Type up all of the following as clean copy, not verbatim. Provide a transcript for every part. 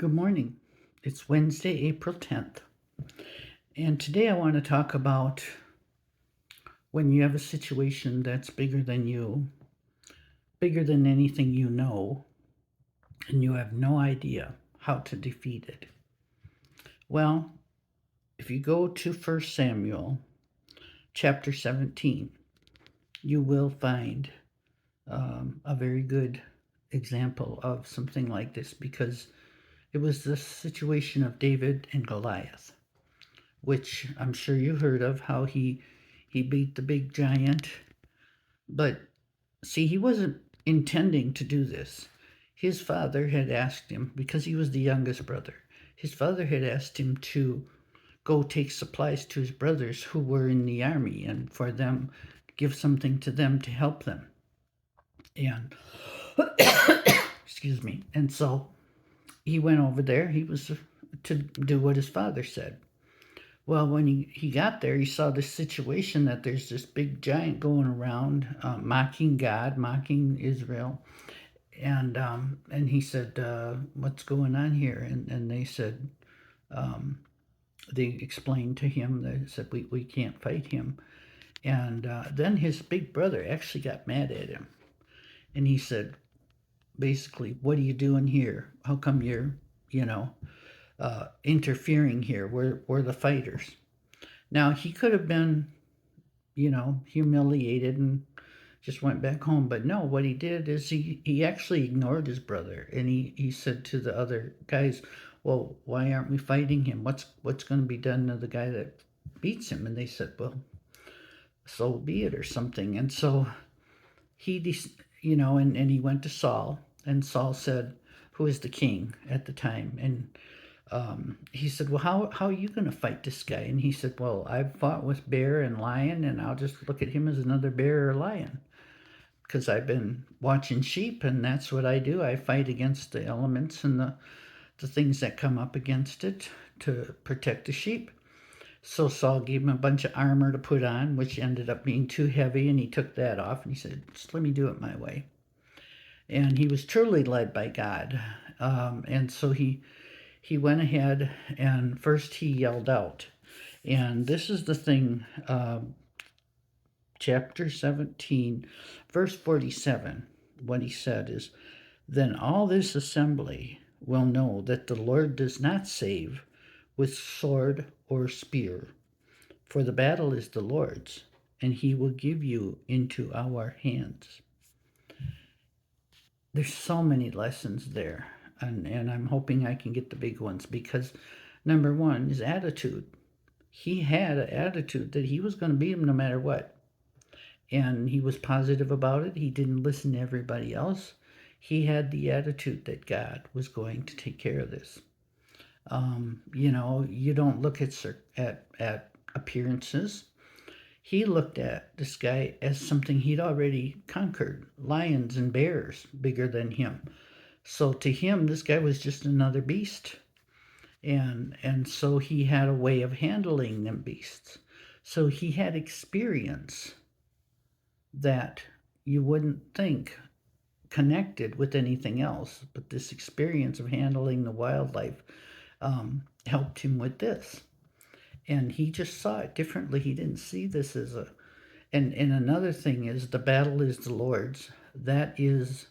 Good morning. It's Wednesday, April 10th. And today I want to talk about when you have a situation that's bigger than you, bigger than anything you know, and you have no idea how to defeat it. Well, if you go to 1 Samuel chapter 17, you will find a very good example of something like this because it was the situation of David and Goliath, which I'm sure you heard of, how he beat the big giant. But see, he wasn't intending to do this. His father had asked him, because he was the youngest brother, his father had asked him to go take supplies to his brothers who were in the army and for them, give something to them to help them. And excuse me. And so he went over there. He was to do what his father said. Well, when he got there, he saw this situation that there's this big giant going around, mocking God, mocking Israel, and he said, "What's going on here?" And they said, they explained to him. They said, "We can't fight him." And then his big brother actually got mad at him, and he said, basically, "What are you doing here? How come you're, you know, interfering here? We're the fighters." Now he could have been, humiliated and just went back home. But no, what he did is he actually ignored his brother, and he said to the other guys, "Well, why aren't we fighting him? What's going to be done to the guy that beats him?" And they said, "Well, so be it," or something. And so he, and he went to Saul, and Saul said, who is the king at the time, and he said, "Well, how are you going to fight this guy?" And he said, "Well, I've fought with bear and lion, and I'll just look at him as another bear or lion because I've been watching sheep, and that's what I do. I fight against the elements and the things that come up against it to protect the sheep." So Saul gave him a bunch of armor to put on, which ended up being too heavy, and he took that off, and he said, "Just let me do it my way." And he was truly led by God. And so he went ahead and first he yelled out. And this is the thing, chapter 17, verse 47. What he said is, "Then all this assembly will know that the Lord does not save with sword or spear, for the battle is the Lord's, and he will give you into our hands." There's so many lessons there, and I'm hoping I can get the big ones because number one is attitude. He had an attitude that he was going to beat him no matter what, and he was positive about it. He didn't listen to everybody else. He had the attitude that God was going to take care of this. You don't look at appearances. He looked at this guy as something he'd already conquered, lions and bears bigger than him. So to him, this guy was just another beast. And so he had a way of handling them beasts. So he had experience that you wouldn't think connected with anything else, but this experience of handling the wildlife helped him with this. And he just saw it differently. He didn't see this as a. And another thing is the battle is the Lord's. That is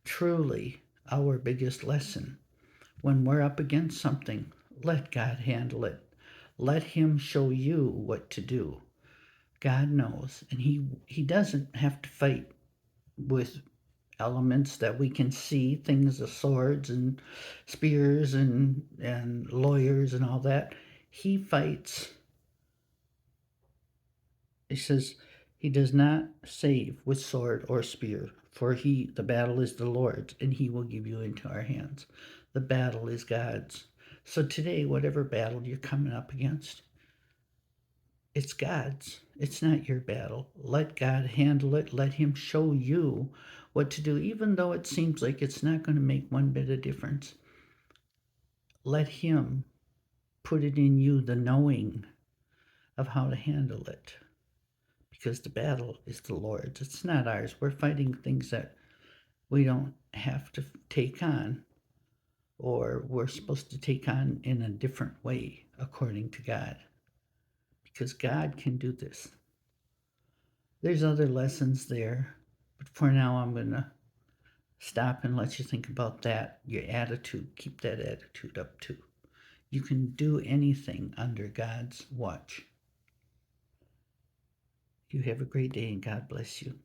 truly our biggest lesson. When we're up against something, let God handle it. Let him show you what to do. God knows. And he doesn't have to fight with elements that we can see, things of swords and spears and lawyers and all that. He fights. He says he does not save with sword or spear, for the battle is the Lord's, and he will give you into our hands. The battle is God's. So today, whatever battle you're coming up against, it's God's. It's not your battle. Let God handle it. Let him show you what to do, even though it seems like it's not going to make one bit of difference. Let him put it in you, the knowing of how to handle it. Because the battle is the Lord's. It's not ours. We're fighting things that we don't have to take on. or we're supposed to take on in a different way according to God, because God can do this. There's other lessons there, but for now I'm going to stop and let you think about that. Your attitude, keep that attitude up too. You can do anything under God's watch. You have a great day and God bless you.